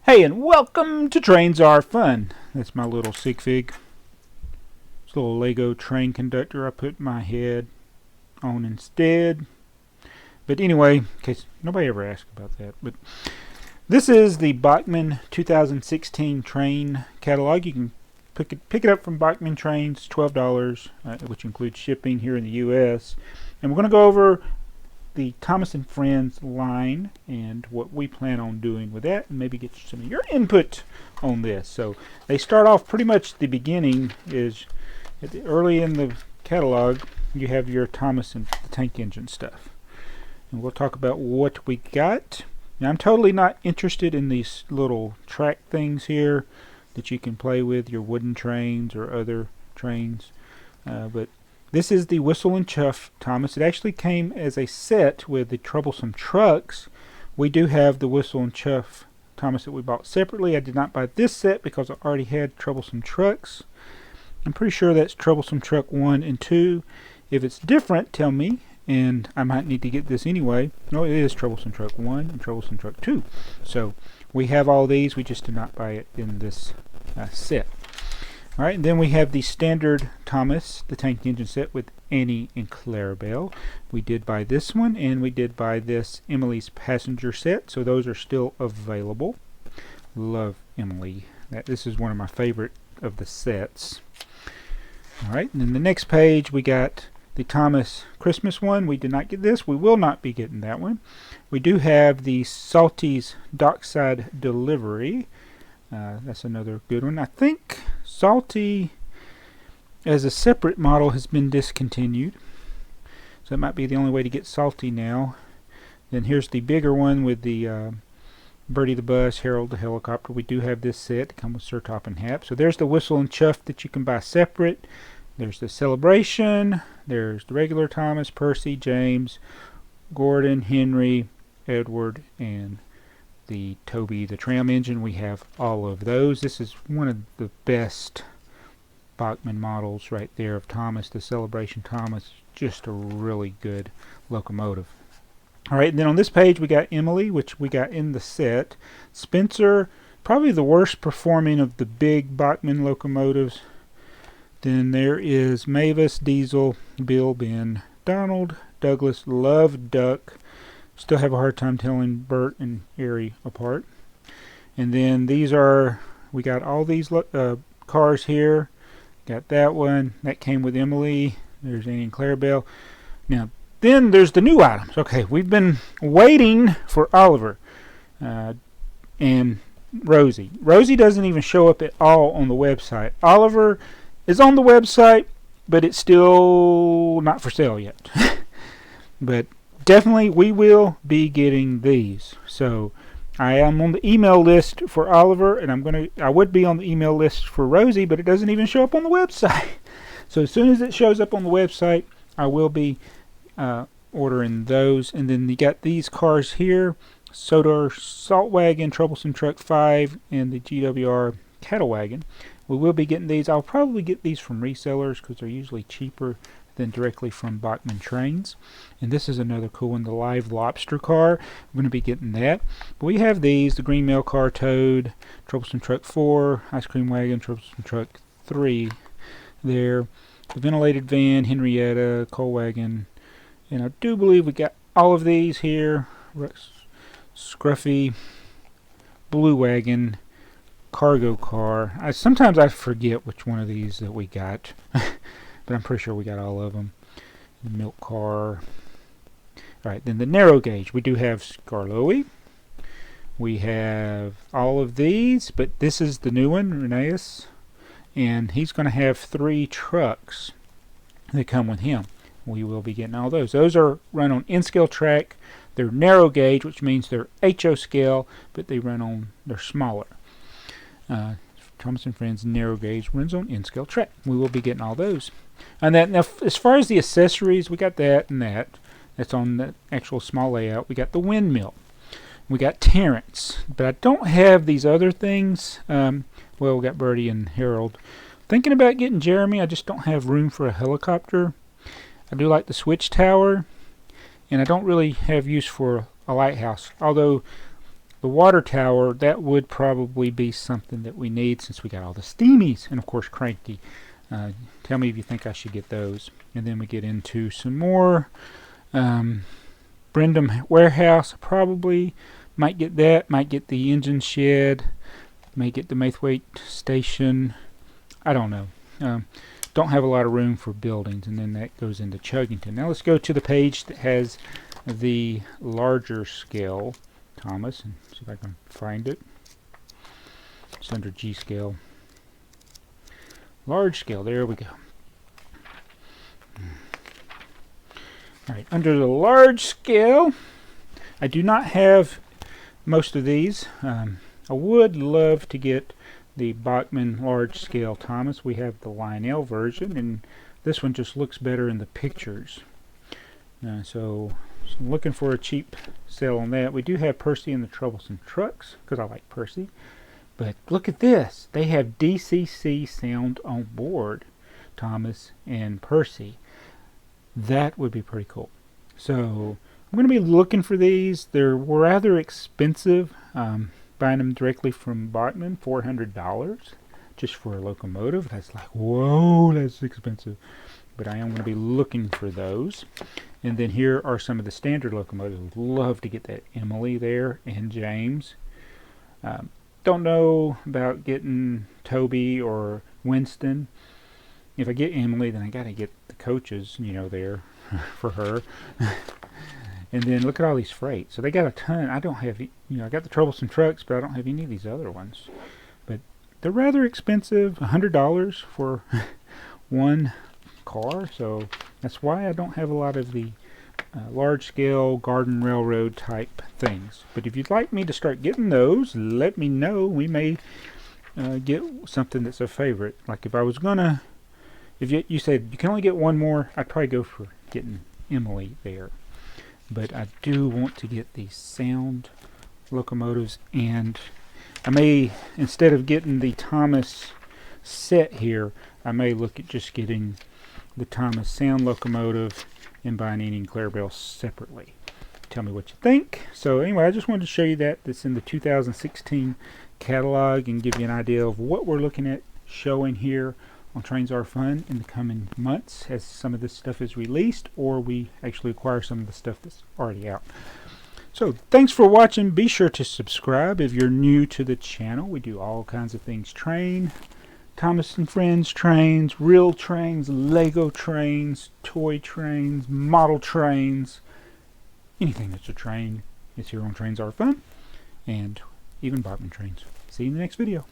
Hey, and welcome to Trains Are Fun. That's my little sig fig. It's a little Lego train conductor I put my head on instead. But anyway, in case nobody ever asked about that. But this is the Bachmann 2016 train catalog. You can pick it up from Bachmann Trains, $12, which includes shipping here in the U.S. And we're going to go over the Thomas and Friends line and what we plan on doing with that, and maybe get some of your input on this. So they start off pretty much the beginning is early in the catalog. You have your Thomas and the tank engine stuff, and we'll talk about what we got. Now, I'm totally not interested in these little track things here that you can play with your wooden trains or other trains, but this is the Whistle and Chuff Thomas. It actually came as a set with the Troublesome Trucks. We do have the Whistle and Chuff Thomas that we bought separately. I did not buy this set because I already had Troublesome Trucks. I'm pretty sure that's Troublesome Truck 1 and 2. If it's different, tell me, and I might need to get this anyway. No, it is Troublesome Truck 1 and Troublesome Truck 2. So we have all these. We just did not buy it in this set. Alright, and then we have the standard Thomas, the tank engine set with Annie and Clarabelle. We did buy this one, and we did buy this Emily's passenger set, so those are still available. Love Emily. This is one of my favorite of the sets. Alright, and then the next page we got the Thomas Christmas one. We did not get this. We will not be getting that one. We do have the Salty's Dockside Delivery. That's another good one. I think Salty as a separate model has been discontinued, so it might be the only way to get Salty now. Then here's the bigger one with the Bertie the bus, Harold the helicopter. We do have this set to come with Sir Top and Hap. So there's the Whistle and Chuff that you can buy separate. There's the Celebration. There's the regular Thomas, Percy, James, Gordon, Henry, Edward, and the Toby the tram engine. We have all of those. This is one of the best Bachmann models right there of Thomas, the Celebration Thomas. Just a really good locomotive. Alright, and then on this page we got Emily, which we got in the set. Spencer, probably the worst performing of the big Bachmann locomotives. Then there is Mavis, Diesel, Bill, Ben, Donald, Douglas, Love, Duck. Still have a hard time telling Bert and Erie apart. And then these are, we got all these cars here. Got that one. That came with Emily. There's Annie and Clarabelle. Now, then there's the new items. Okay, we've been waiting for Oliver and Rosie. Rosie doesn't even show up at all on the website. Oliver is on the website, but it's still not for sale yet. But definitely we will be getting these. So I am on the email list for Oliver, and I would be on the email list for Rosie, but it doesn't even show up on the website. So as soon as it shows up on the website, I will be ordering those. And then you got these cars here: Sodor Salt Wagon, Troublesome Truck 5, and the GWR Cattle Wagon. We will be getting these. I'll probably get these from resellers because they're usually cheaper than directly from Bachmann Trains. And this is another cool one, the Live Lobster car. I'm going to be getting that. But we have these: the Green Mail Car, Toad, Troublesome Truck 4, Ice Cream Wagon, Troublesome Truck 3 there, the Ventilated Van, Henrietta, Coal Wagon, and I do believe we got all of these here: Scruffy, Blue Wagon, Cargo Car. Sometimes I forget which one of these that we got. But I'm pretty sure we got all of them. The Milk Car. Alright, then the narrow gauge. We do have Skarloey. We have all of these, but this is the new one, Reneus. And he's going to have 3 trucks that come with him. We will be getting all those. Those are run on N-scale track. They're narrow gauge, which means they're HO scale, but they're smaller. Thomas and Friends narrow gauge runs on N-scale track. We will be getting all those. And that, now, as far as the accessories, we got that and that. That's on the actual small layout. We got the windmill. We got Terrence. But I don't have these other things. Well, we got Bertie and Harold. Thinking about getting Jeremy. I just don't have room for a helicopter. I do like the switch tower. And I don't really have use for a lighthouse. Although the water tower, that would probably be something that we need since we got all the steamies. And of course Cranky. Tell me if you think I should get those. And then we get into some more. Brendam Warehouse, probably. Might get that. Might get the engine shed. May get the Maithwaite Station. I don't know. Don't have a lot of room for buildings. And then that goes into Chuggington. Now let's go to the page that has the larger scale Thomas, and see if I can find it. It's under G scale. Large scale, there we go. Alright, under the large scale, I do not have most of these. I would love to get the Bachmann large scale Thomas. We have the Lionel version, and this one just looks better in the pictures. So I'm looking for a cheap sale on that. We do have Percy and the Troublesome Trucks, because I like Percy. But look at this. They have DCC sound on board, Thomas and Percy. That would be pretty cool. So I'm going to be looking for these. They're rather expensive. Buying them directly from Bachmann, $400 just for a locomotive. That's like, whoa, that's expensive. But I am going to be looking for those. And then here are some of the standard locomotives. Would love to get that Emily there and James. Don't know about getting Toby or Winston. If I get Emily, then I got to get the coaches, you know, there for her. And then look at all these freight. So they got a ton. I don't have, you know, I got the Troublesome Trucks, but I don't have any of these other ones. But they're rather expensive, $100 for one car. So that's why I don't have a lot of the large-scale garden railroad type things. But if you'd like me to start getting those, let me know. We may get something that's a favorite. Like if I was gonna, if you said you can only get one more, I'd probably go for getting Emily there. But I do want to get these sound locomotives, and I may, instead of getting the Thomas set here, I may look at just getting the Thomas sound locomotive and buying Annie and Clarabelle separately. Tell me what you think. So anyway, I just wanted to show you that. That's in the 2016 catalog and give you an idea of what we're looking at showing here on Trains Are Fun in the coming months as some of this stuff is released, or we actually acquire some of the stuff that's already out. So thanks for watching. Be sure to subscribe if you're new to the channel. We do all kinds of things. Train, Thomas and Friends trains, real trains, Lego trains, toy trains, model trains, anything that's a train is here on Trains Are Fun, and even Bachmann trains. See you in the next video.